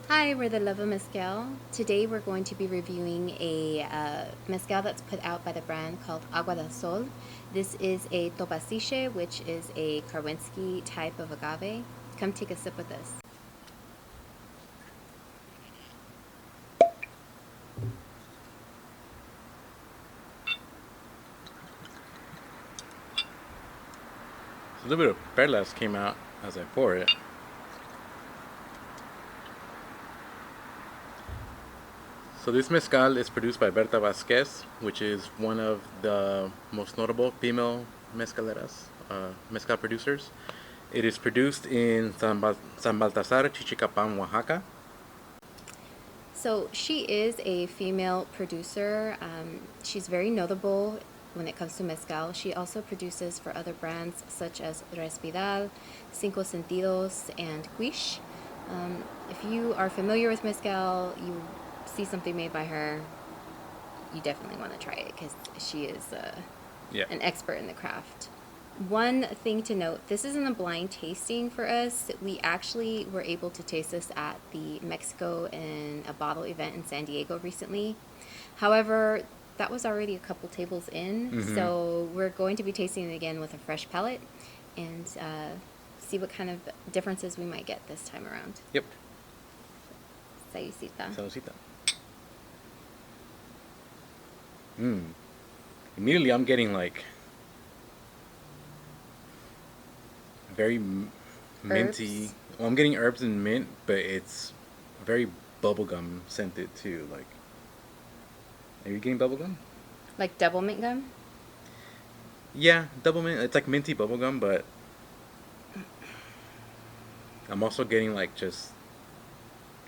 Hi, we're the Love of Mezcal. Today we're going to be reviewing a mezcal that's put out by the brand called Agua del Sol. This is a Tobasiche, which is a Karwinski type of agave. Come take a sip with us. A little bit of perlas came out as I pour it. So this mezcal is produced by Berta Vasquez, which is one of the most notable female mezcaleras, mezcal producers. It is produced in San Baltasar, Chichicapan, Oaxaca. So she is a female producer. She's very notable when it comes to mezcal. She also produces for other brands such as Respiral, Cinco Sentidos, and Quiche. If you are familiar with mezcal, you see something made by her, you definitely want to try it because she is Yeah. an expert in the craft. One thing to note, this isn't a blind tasting for us. We actually were able to taste this at the Mexico in a bottle event in San Diego recently. However, that was already a couple tables in, so we're going to be tasting it again with a fresh palate and see what kind of differences we might get this time around. Yep. Salucita. Salucita. Immediately I'm getting like very minty. Herbs. Well, I'm getting herbs and mint, but it's very bubblegum scented too. Like, are you getting bubblegum? Like double mint gum? Yeah, double mint. It's like minty bubblegum, but I'm also getting like just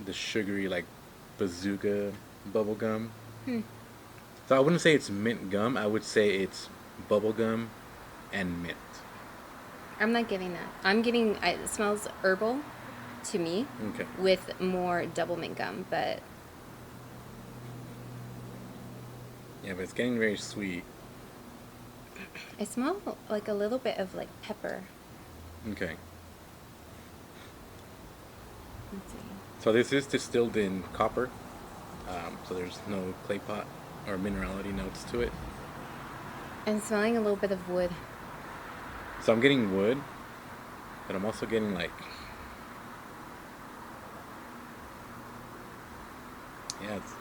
the sugary like bazooka bubblegum. So I wouldn't say it's mint gum. I would say it's bubblegum and mint. I'm not getting that. I'm getting, it smells herbal to me Okay. with more double mint gum, but Yeah, but it's getting very sweet. I smell like a little bit of like pepper. Okay. Let's see. So this is distilled in copper. So there's no clay pot or minerality notes to it. I'm smelling a little bit of wood. So I'm getting wood, but I'm also getting like, yeah, it's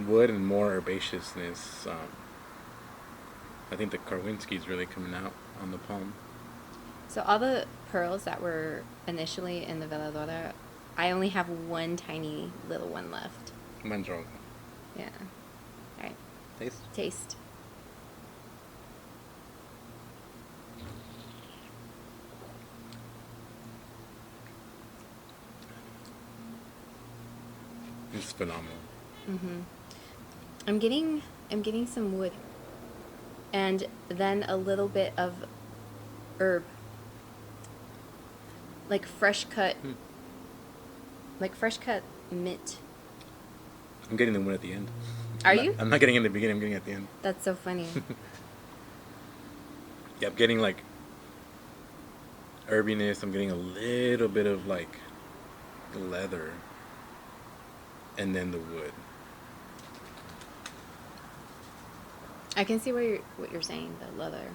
wood and more herbaceousness. I think the Karwinski is really coming out on the palm. So all the pearls that were initially in the veladora, I only have one tiny little one left. Mine's wrong. Yeah. All right. Taste. Taste. It's phenomenal. I'm getting some wood. And then a little bit of herb. Like fresh cut mint. I'm getting the wood at the end. Are you? I'm not getting it in the beginning. I'm getting it at the end. That's so funny. Yeah, I'm getting like herbiness. I'm getting a little bit of like leather, and then the wood. I can see what you're saying, the leather.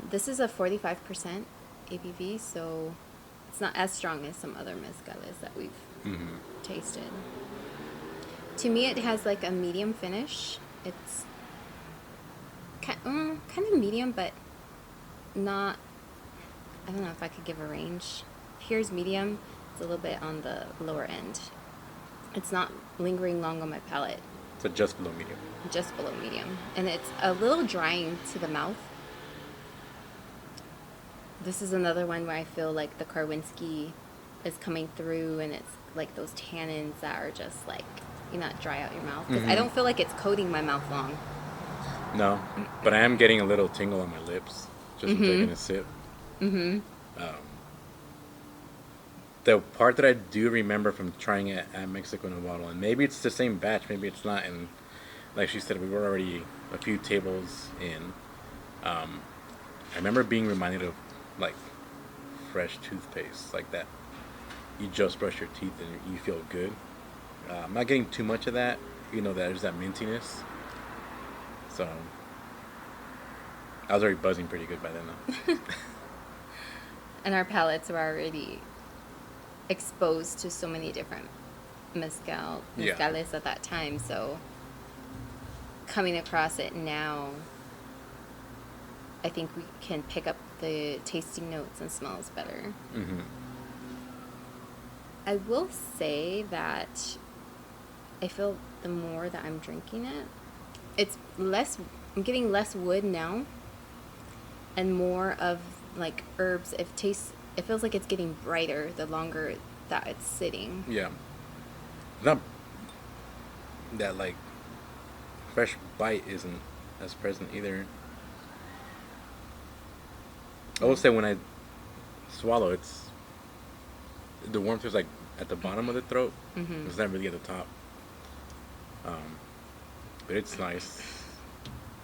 This is a 45% ABV, so it's not as strong as some other mezcales that we've tasted. To me, it has like a medium finish. It's kind of medium, but not. I don't know if I could give a range. Here's medium. It's a little bit on the lower end. It's not lingering long on my palate. So just below medium. Just below medium. And it's a little drying to the mouth. This is another one where I feel like the Karwinski is coming through, and it's like those tannins that are just like, you not dry out your mouth. Because I don't feel like it's coating my mouth long. No, but I am getting a little tingle on my lips just from taking a sip. The part that I do remember from trying it at Mexico in a bottle, and maybe it's the same batch, maybe it's not, and like she said, we were already a few tables in. I remember being reminded of like fresh toothpaste, like that you just brush your teeth and you feel good. I'm not getting too much of that. There's that mintiness. So I was already buzzing pretty good by then, though. And our palates were already exposed to so many different mezcales at that time. So coming across it now, I think we can pick up the tasting notes and smells better. Mm-hmm. I will say that I feel the more that I'm drinking it, it's less, I'm getting less wood now and more of like herbs. It feels like it's getting brighter the longer that it's sitting. Yeah. Not that like fresh bite isn't as present either. I will say when I swallow, it's the warmth is like at the bottom of the throat. Mm-hmm. It's not really at the top. But it's nice.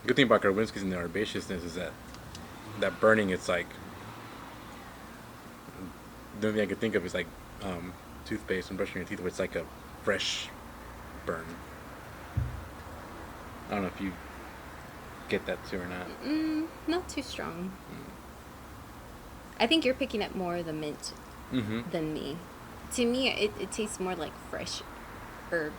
Good thing about Karwinski's and the herbaceousness is that burning. It's like the only thing I could think of is like toothpaste and brushing your teeth, where it's like a fresh burn. I don't know if you get that too or not. Not too strong. I think you're picking up more of the mint than me. To me, it tastes more like fresh herb,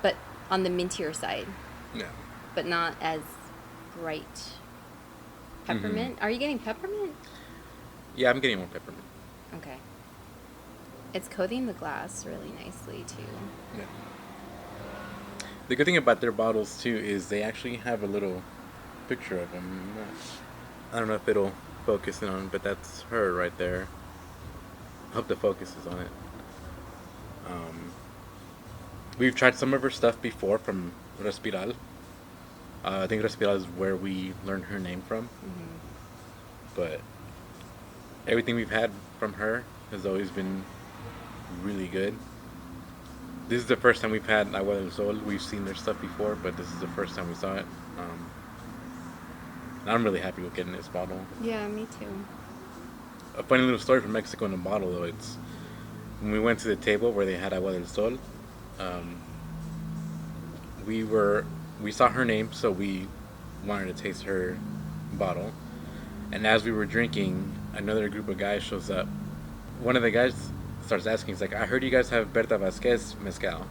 but on the mintier side. Yeah. But not as bright. Peppermint? Are you getting peppermint? Yeah, I'm getting more peppermint. Okay. It's coating the glass really nicely, too. Yeah. The good thing about their bottles, too, is they actually have a little picture of them. I don't know if it'll focus in on, but that's her right there. I hope the focus is on it. We've tried some of her stuff before from Respiral. I think Respiral is where we learned her name from. Mm-hmm. But everything we've had from her has always been really good. This is the first time we've had Agua del Sol. We've seen their stuff before, but this is the first time we saw it. And I'm really happy with getting this bottle. Yeah, me too. A funny little story from Mexico in a bottle, though. It's when we went to the table where they had Agua del Sol. We saw her name, so we wanted to taste her bottle. And as we were drinking, another group of guys shows up. One of the guys starts asking, he's like, I heard you guys have Berta Vasquez mezcal.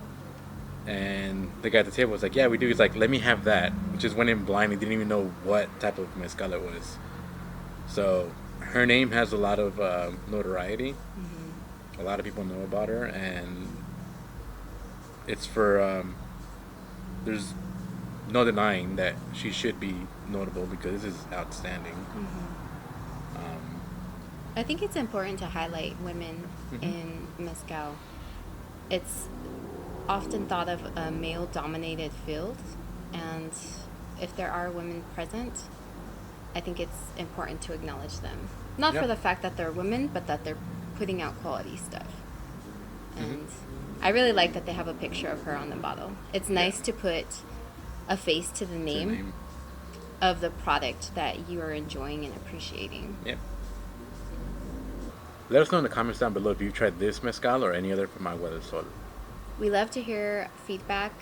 And the guy at the table was like, yeah, we do. He's like, let me have that. Just went in blind. He didn't even know what type of mezcal it was. So her name has a lot of notoriety. Mm-hmm. A lot of people know about her. And it's for, there's no denying that she should be notable because this is outstanding. Mm-hmm. I think it's important to highlight women in mezcal. It's often thought of a male-dominated field, and if there are women present, I think it's important to acknowledge them. Not for the fact that they're women, but that they're putting out quality stuff. And I really like that they have a picture of her on the bottle. It's nice to put a face to the name of the product that you are enjoying and appreciating. Yeah. Let us know in the comments down below if you've tried this mezcal or any other from Agua del Sol. We love to hear feedback.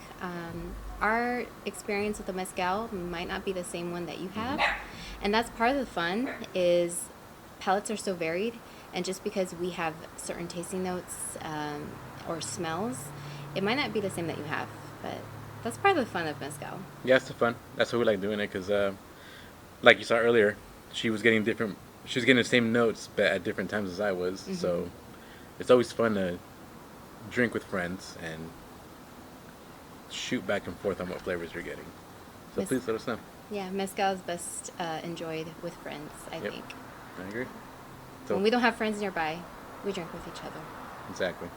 Our experience with the mezcal might not be the same one that you have. And that's part of the fun, is palates are so varied. And just because we have certain tasting notes or smells, it might not be the same that you have. But that's part of the fun of mezcal. Yeah, it's the fun. That's why we like doing it, because like you saw earlier, she was getting the same notes, but at different times as I was. Mm-hmm. So it's always fun to drink with friends and shoot back and forth on what flavors you're getting. So please let us know. Yeah, mezcal is best enjoyed with friends, I think. I agree. So when we don't have friends nearby, we drink with each other. Exactly.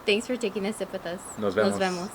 Thanks for taking a sip with us. Nos vemos. Nos vemos.